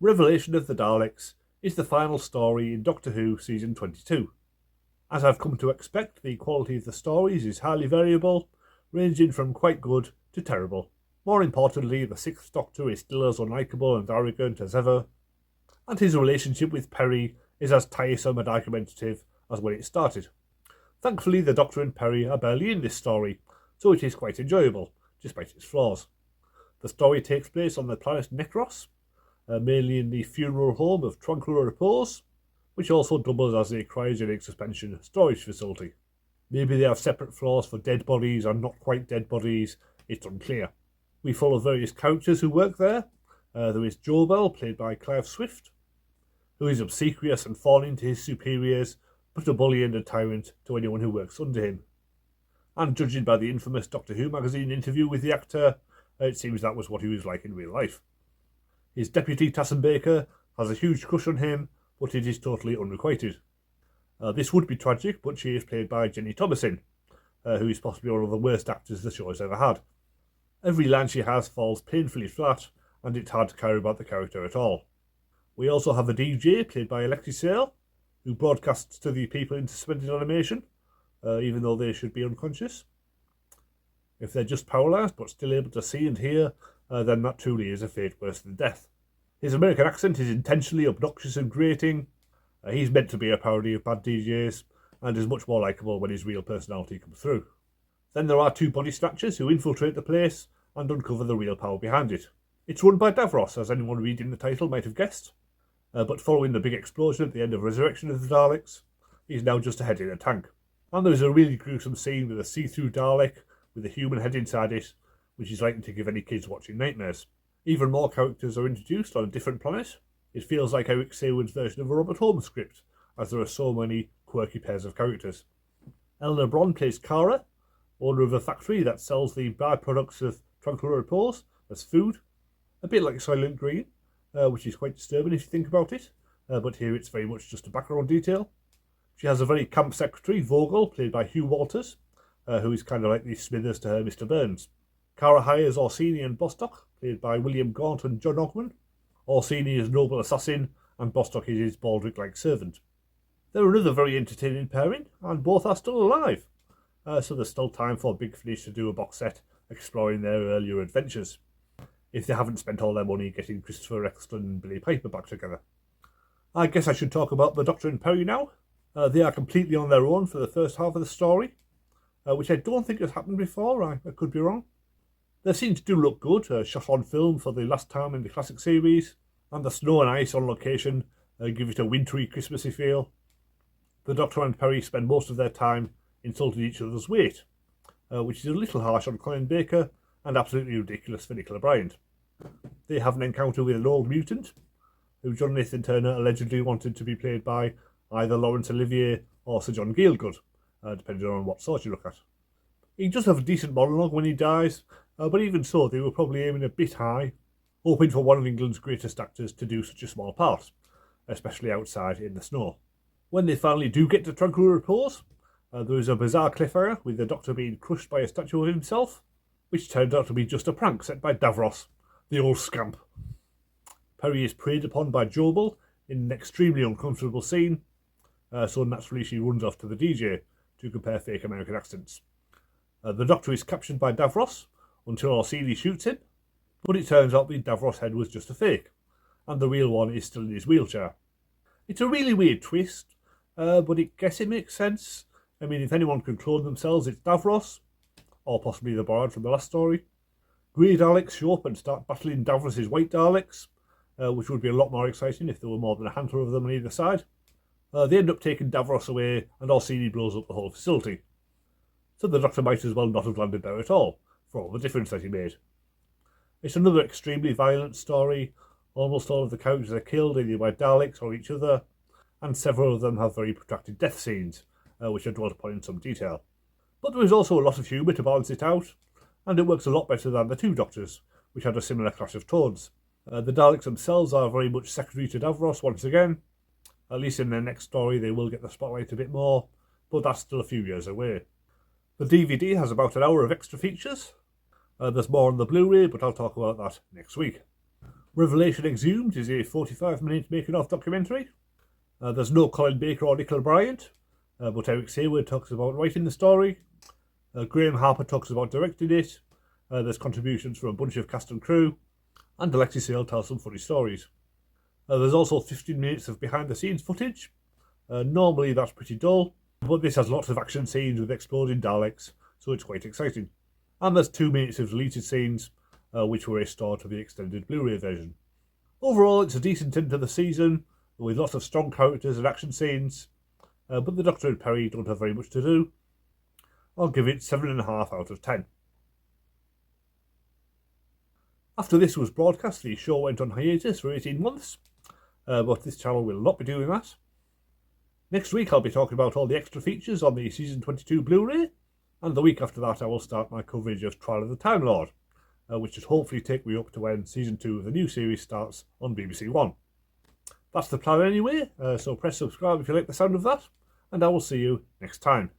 Revelation of the Daleks is the final story in Doctor Who Season 22. As I've come to expect, the quality of the stories is highly variable, ranging from quite good to terrible. More importantly, the Sixth Doctor is still as unlikable and arrogant as ever, and his relationship with Perry is as tiresome and argumentative as when it started. Thankfully, the Doctor and Perry are barely in this story, so it is quite enjoyable, despite its flaws. The story takes place on the planet Necros, mainly in the funeral home of Tranquil Repose, which also doubles as a cryogenic suspension storage facility. Maybe they have separate floors for dead bodies and not quite dead bodies, it's unclear. We follow various characters who work there. There is Jobel, played by Clive Swift, who is obsequious and fawning to his superiors, but a bully and a tyrant to anyone who works under him. And judging by the infamous Doctor Who magazine interview with the actor, it seems that was what he was like in real life. His deputy, Tassin Baker, has a huge crush on him, but it is totally unrequited. This would be tragic, but she is played by Jenny Thomasin, who is possibly one of the worst actors the show has ever had. Every line she has falls painfully flat, and it's hard to care about the character at all. We also have a DJ, played by Alexi Sale, who broadcasts to the people in suspended animation, even though they should be unconscious. If they're just paralysed but still able to see and hear, then that truly is a fate worse than death. His American accent is intentionally obnoxious and grating. He's meant to be a parody of bad DJs, and is much more likeable when his real personality comes through. Then there are two body snatchers who infiltrate the place and uncover the real power behind it. It's run by Davros, as anyone reading the title might have guessed, but following the big explosion at the end of Resurrection of the Daleks, he's now just a head in a tank. And there's a really gruesome scene with a see-through Dalek with a human head inside it, which is likely to give any kids watching nightmares. Even more characters are introduced on a different planet. It feels like Eric Saywood's version of a Robert Holmes script, as there are so many quirky pairs of characters. Eleanor Bron plays Kara, owner of a factory that sells the byproducts of Tranquil Repose as food, a bit like Silent Green, which is quite disturbing if you think about it, but here it's very much just a background detail. She has a very camp secretary, Vogel, played by Hugh Walters, who is kind of like the Smithers to her Mr. Burns. Kara hires Orsini and Bostock, played by William Gaunt and John Ogman. Orsini is noble assassin, and Bostock is his baldric-like servant. They're another very entertaining pairing, and both are still alive, so there's still time for Big Finish to do a box set exploring their earlier adventures, if they haven't spent all their money getting Christopher Eccleston and Billy Piper back together. I guess I should talk about the Doctor and Perry now. They are completely on their own for the first half of the story, which I don't think has happened before. I could be wrong. Their scenes do look good, shot on film for the last time in the classic series, and the snow and ice on location give it a wintry, Christmassy feel. The Doctor and Perry spend most of their time insulting each other's weight, which is a little harsh on Colin Baker and absolutely ridiculous for Nicola Bryant. They have an encounter with an old mutant, who John Nathan Turner allegedly wanted to be played by either Laurence Olivier or Sir John Gielgud, depending on what source you look at. He does have a decent monologue when he dies, but even so, they were probably aiming a bit high, hoping for one of England's greatest actors to do such a small part, especially outside in the snow. When they finally do get to Tranquil Repose, there is a bizarre cliffhanger with the Doctor being crushed by a statue of himself, which turned out to be just a prank set by Davros, the old scamp. Perry is preyed upon by Jobel in an extremely uncomfortable scene, so naturally she runs off to the DJ to compare fake American accents. The Doctor is captured by Davros until Orsini shoots him, but it turns out the Davros head was just a fake, and the real one is still in his wheelchair. It's a really weird twist, but I guess it makes sense. I mean, if anyone can clone themselves, it's Davros, or possibly the Bard from the last story. Grey Daleks show up and start battling Davros' white Daleks, which would be a lot more exciting if there were more than a handful of them on either side. They end up taking Davros away, and Orsini blows up the whole facility. So the Doctor might as well not have landed there at all, for all the difference that he made. It's another extremely violent story. Almost all of the characters are killed either by Daleks or each other, and several of them have very protracted death scenes, which are dwelt upon in some detail. But there is also a lot of humour to balance it out, and it works a lot better than the two Doctors, which had a similar clash of tones. The Daleks themselves are very much secondary to Davros once again. At least in their next story they will get the spotlight a bit more, but that's still a few years away. The DVD has about an hour of extra features. There's more on the Blu-ray, but I'll talk about that next week. Revelation Exhumed is a 45-minute making-of documentary. There's no Colin Baker or Nicola Bryant, but Eric Sayward talks about writing the story. Graham Harper talks about directing it. There's contributions from a bunch of cast and crew, and Alexi Sale tells some funny stories. There's also 15 minutes of behind-the-scenes footage. Normally that's pretty dull, but this has lots of action scenes with exploding Daleks, so it's quite exciting. And there's 2 minutes of deleted scenes, which were restored to the extended Blu-ray version. Overall, it's a decent end to the season, with lots of strong characters and action scenes, but the Doctor and Perry don't have very much to do. I'll give it 7.5 out of 10. After this was broadcast, the show went on hiatus for 18 months, but this channel will not be doing that. Next week I'll be talking about all the extra features on the Season 22 Blu-ray, and the week after that I will start my coverage of Trial of the Time Lord, which should hopefully take me up to when Season 2 of the new series starts on BBC One. That's the plan anyway, so press subscribe if you like the sound of that, and I will see you next time.